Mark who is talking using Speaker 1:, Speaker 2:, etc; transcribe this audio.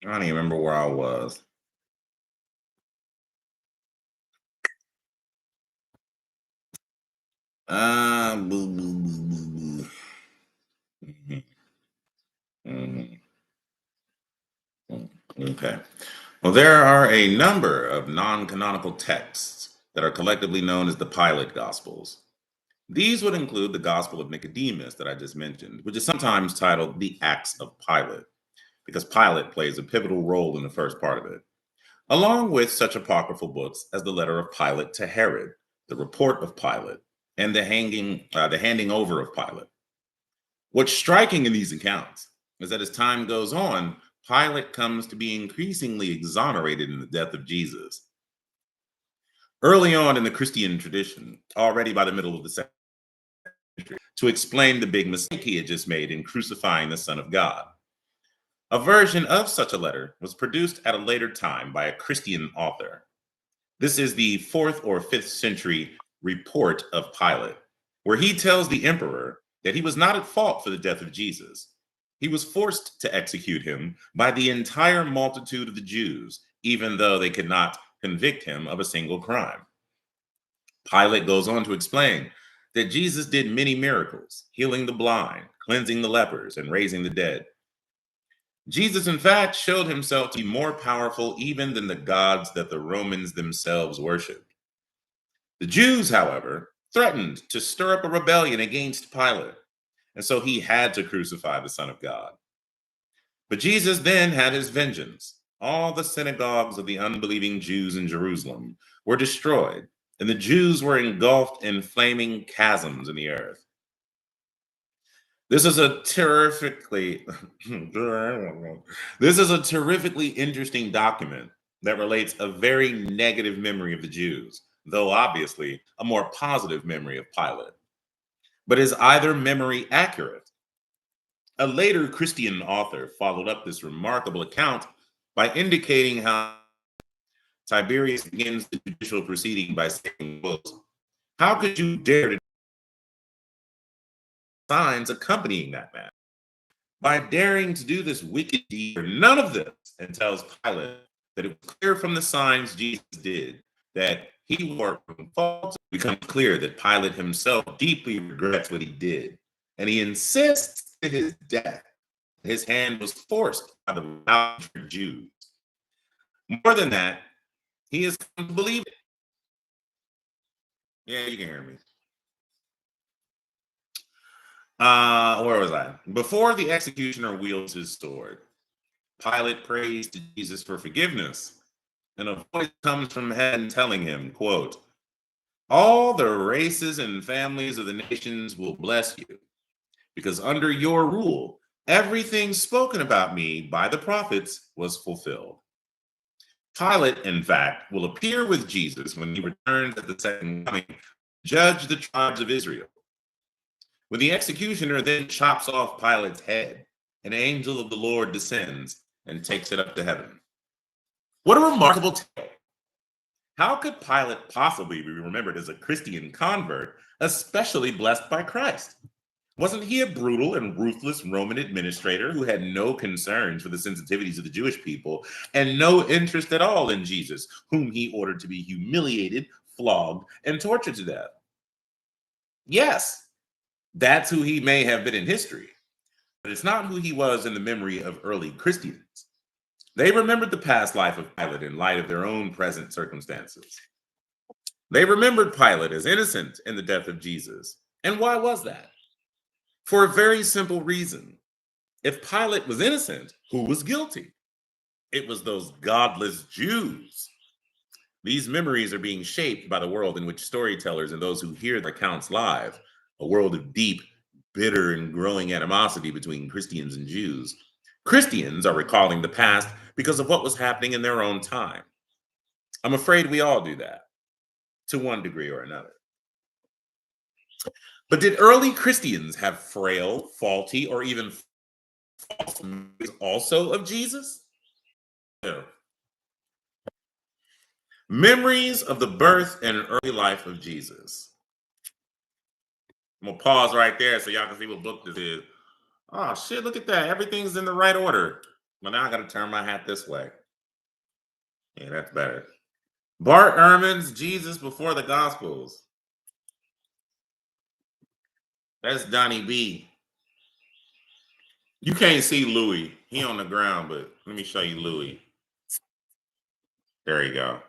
Speaker 1: I don't even remember where I was. Boo, boo, boo, boo, boo. Mhm, mhm, mm. Okay. Well, there are a number of non-canonical texts that are collectively known as the Pilate Gospels. These would include the Gospel of Nicodemus that I just mentioned, which is sometimes titled the Acts of Pilate, because Pilate plays a pivotal role in the first part of it, along with such apocryphal books as the letter of Pilate to Herod, the report of Pilate, and the handing over of Pilate. What's striking in these accounts is that as time goes on, Pilate comes to be increasingly exonerated in the death of Jesus. Early on in the Christian tradition, already by the middle of the second century, to explain the big mistake he had just made in crucifying the Son of God. A version of such a letter was produced at a later time by a Christian author. This is the 4th or 5th century report of Pilate, where he tells the emperor that he was not at fault for the death of Jesus. He was forced to execute him by the entire multitude of the Jews, even though they could not convict him of a single crime. Pilate goes on to explain that Jesus did many miracles, healing the blind, cleansing the lepers, and raising the dead. Jesus, in fact, showed himself to be more powerful even than the gods that the Romans themselves worshiped. The Jews, however, threatened to stir up a rebellion against Pilate, and so he had to crucify the Son of God. But Jesus then had his vengeance. All the synagogues of the unbelieving Jews in Jerusalem were destroyed, and the Jews were engulfed in flaming chasms in the earth. This is a terrifically this is a terrifically interesting document that relates a very negative memory of the Jews, though obviously a more positive memory of Pilate. But is either memory accurate? A later Christian author followed up this remarkable account by indicating how Tiberius begins the judicial proceeding by saying, quote, "How could you dare to signs accompanying that man? By daring to do this wicked deed or none of this," and tells Pilate that it was clear from the signs Jesus did that he wore from fault. It becomes clear that Pilate himself deeply regrets what he did, and he insists that his death, his hand was forced by the voucher Jews. More than that, he has come to believe it. Yeah, you can hear me. Where was I? Before the executioner wields his sword, Pilate prays to Jesus for forgiveness, and a voice comes from heaven telling him, quote, "All the races and families of the nations will bless you, because under your rule, everything spoken about me by the prophets was fulfilled." Pilate, in fact, will appear with Jesus when he returns at the second coming, to judge the tribes of Israel. When the executioner then chops off Pilate's head, an angel of the Lord descends and takes it up to heaven. What a remarkable tale. How could Pilate possibly be remembered as a Christian convert, especially blessed by Christ? Wasn't he a brutal and ruthless Roman administrator who had no concerns for the sensitivities of the Jewish people and no interest at all in Jesus, whom he ordered to be humiliated, flogged, and tortured to death? Yes, that's who he may have been in history, but it's not who he was in the memory of early Christians. They remembered the past life of Pilate in light of their own present circumstances. They remembered Pilate as innocent in the death of Jesus. And why was that? For a very simple reason. If Pilate was innocent, who was guilty? It was those godless Jews. These memories are being shaped by the world in which storytellers and those who hear their accounts live, a world of deep, bitter, and growing animosity between Christians and Jews. Christians are recalling the past because of what was happening in their own time. I'm afraid we all do that to one degree or another. But did early Christians have frail, faulty, or even false memories also of Jesus? No. Memories of the birth and early life of Jesus. I'm gonna pause right there so y'all can see what book this is. Oh shit, look at that. Everything's in the right order. Well, now I got to turn my hat this way. Yeah, that's better. Bart Ehrman's Jesus Before the Gospels. That's Donnie B. You can't see Louis. He on the ground, but let me show you Louis. There you go.